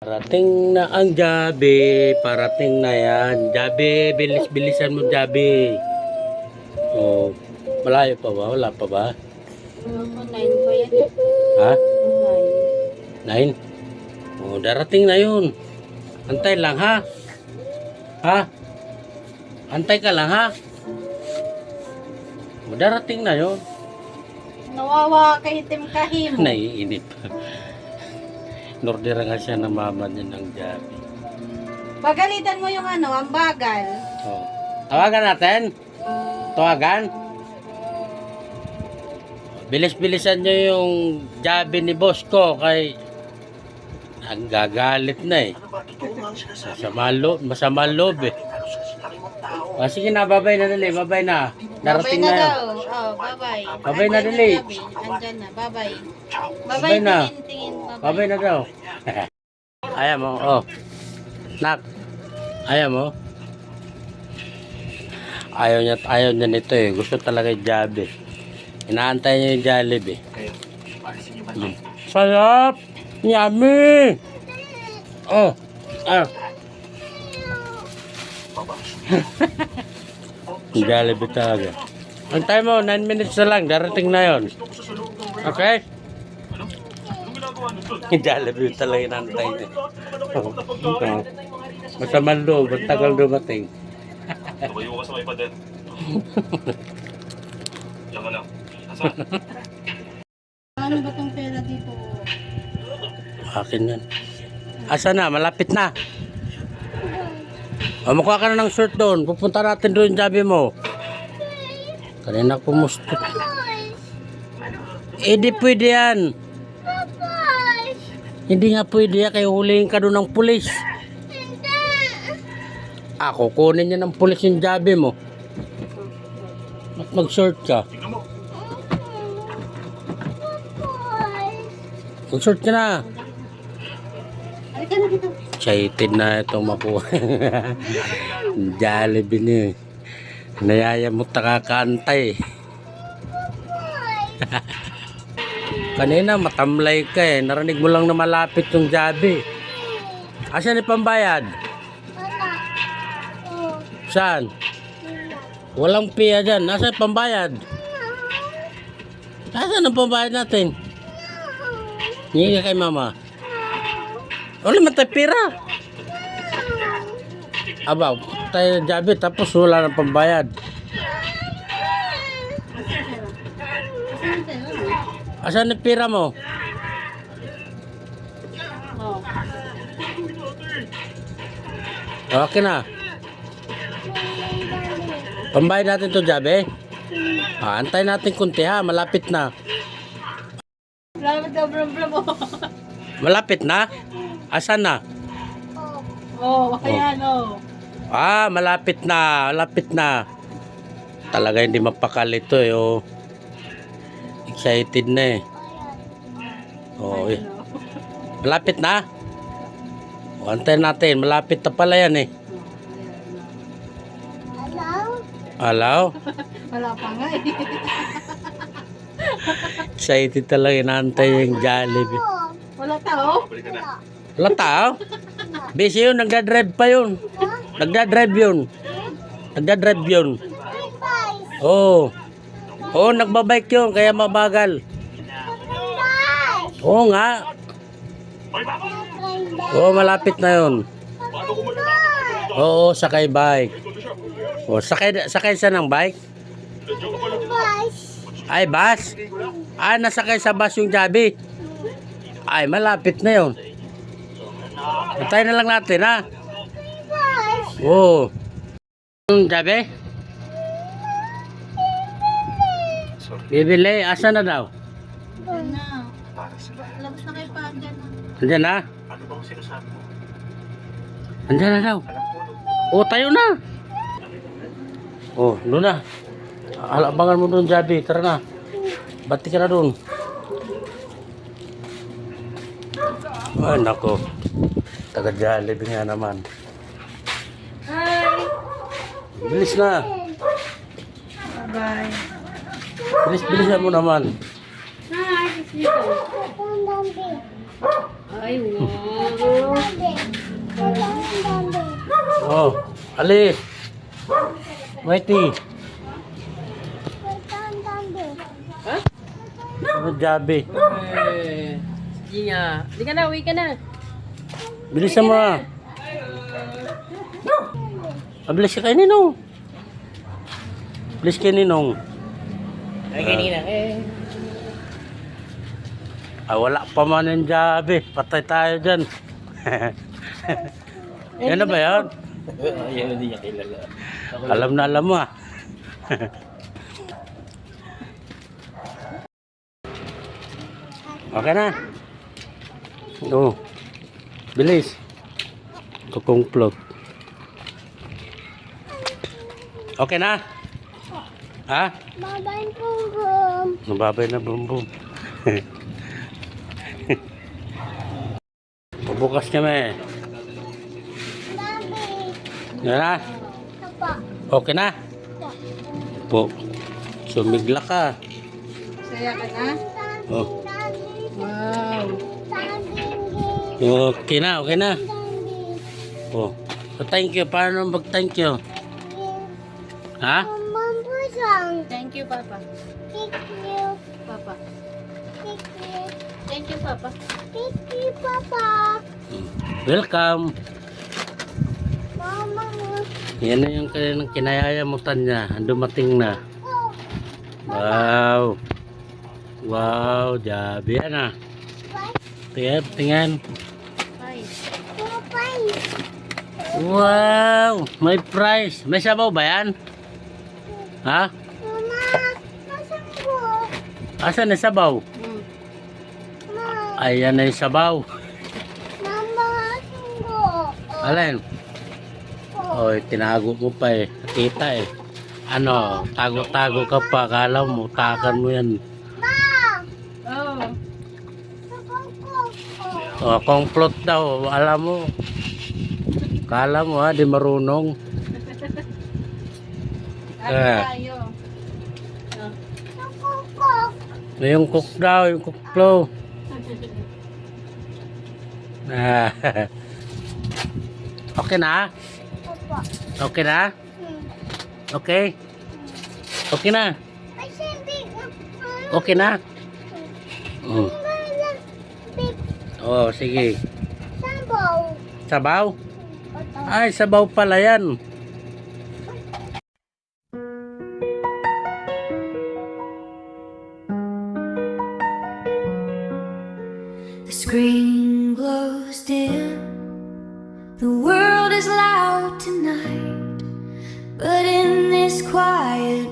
Parating na ang Jabe. Parating na yan. Jabe, bilis-bilisan mo Jabe. Oh, malayo pa ba? Wala pa ba? 9 pa yan. Ha? 9. 9? Oh, darating na yun. Antay lang ha? Ha? Antay ka lang ha? Oh, darating na yun. Nawawa kay Tim Kahim. Naiinip. Nordera nga siya ng mama niya ng Jabe. Pagalitan mo yung ang bagal. Oh. Tawagan natin? Tawagan? Bilis-bilisan nyo yung Jabe ni boss ko kay ang gagalit na eh. Masama loob eh. O, sige na, babay na dali, babay na. Darating na yan. Oh, bye-bye. Babay na dali. Andyan na, bye-bye. Babay na. Tingin, bye-bye. Babay na daw. Ayaw mo, oh. Nak. Ayaw mo. Ayaw niya nito eh. Gusto talaga yung Jabe. Inaantay niya yung Jollibee. Sarap! Yummy! Oh! Ah! Jollibee talaga. Antay mo, 9 minutes na lang. Darating na yon. Okay? Jollibee talaga inaantay niya. Oh. Masamang loob. Ang tagal dumating. Tumayo ka sa may pader. Diyan ka lang. Ano ba tong pera dito? Akin yan. Asa na? Malapit na. O, makuha ka na ng shirt doon. Pupunta natin doon yung Jabe mo. Kanina pumusto. Di pwede yan. Hindi nga pwede yan. Kaya hulihin ka doon ng pulis. Ako, kunin niya ng pulis yung Jabe mo. At mag-short ka. Mag-short ka na. Halika na dito. Excited na itong makuha. Jollibee niya. Nayaya mo takakantay. Kanina matamlay ka eh. Narinig mo lang na malapit yung Jabe. Asan yung pambayad? Saan? Walang piya dyan. Nasaan yung pambayad? Nasaan ang pambayad natin? Hingi ka kay mama. Wala man tayo pira. Aba, tayo Jabe tapos wala ng pambayad. Asan yung pira mo? Oh. Okay na. Pambayad natin to Jabe. Antay natin kunti ha. Malapit na. Salamat ka, bro. Malapit na? Asan na? Oh, ayan oh. Malapit na. Malapit na. Talaga hindi mapakali to eh. Oh. Excited na eh. Oh, eh. Malapit na? Antayin natin. Malapit na pala yan eh. Alaw? Wala pa nga eh. Excited talaga. Inaantay yung Jollibee. Wala tao? Wala tao? Busy yun. Nagdadrive pa yun. Nagdadrive yun. Nagdadrive yun. Oo. Oo, nagbabike yun. Kaya mabagal. Oo nga. Oo, malapit na yun. Oo, sakay bike. Oo, sakay siya ng bike? Ay, bus? Nasakay sa bus yung Jabe. Ay, malapit na yun. Antay na lang natin, ha? Oo. Yung Jabe? Bibili, asa na daw? Yan na. Labas na kayo pa, andyan na. Andyan na? Ano bang sinasabi mo? Andyan na daw. Oo, tayo na. Oo, doon na. Abangan mo doon, Jabe. Tara na. Bati ka na doon. Ay, nako. Taga Jollibee nga naman. Hi! Bilis na. Bye-bye. Bilis-bilisan mo naman. Hi! Dito. Ay, wow! Ali. Whitey. Ha? Ano Jabe? Sige nga. Hindi ka na, uwi ka na. Bilisan mo. Bilis ka kay Ninong. Bilis kay Ninong. Ay, kanina. Wala pa man yung Jabe. Patay tayo dyan. Yan na ba yan? Ayaw, hindi niya kilala. Alam mo ah. Okay na. Oo. Bilis. Kukumplot. Okay na? Ha? Babay bum. Nababay na bumbum. Bukas kami. Babi. Yan na? Apa? Okay na? Po. Sumigla ka. Saya ka na? Oh. Wow. Okay na, okay na. Oh. So, thank you. Paano mag-thank you? Ha? Thank you, Papa. Papa. Thank you, Papa. Welcome. Mama. Yan na yung kinayayamutan niya. Dumating na. Wow. Wow, Jabe yan ah. Tingnan. Wow, may prize. May sabaw ba yan? Ha? Mama, nasaan ko? Asan na sabaw? Ayan na yung sabaw. Mama, nasaan ko? Alin? Oy, tinago mo pa eh. Kita eh. Ano, tago-tago ka pa. Kala mo, takan mo yan. Oh. Oh, complot daw. Alam mo. Kala mo ha, di marunong. Tayo. Yung cook daw, yung cook flow. Okay na? Okay na? Okay? Okay na? Okay na? Oh, sige. Sabaw? Ay, sabaw pala yan. The screen glows dim. The world is loud tonight, but in this quiet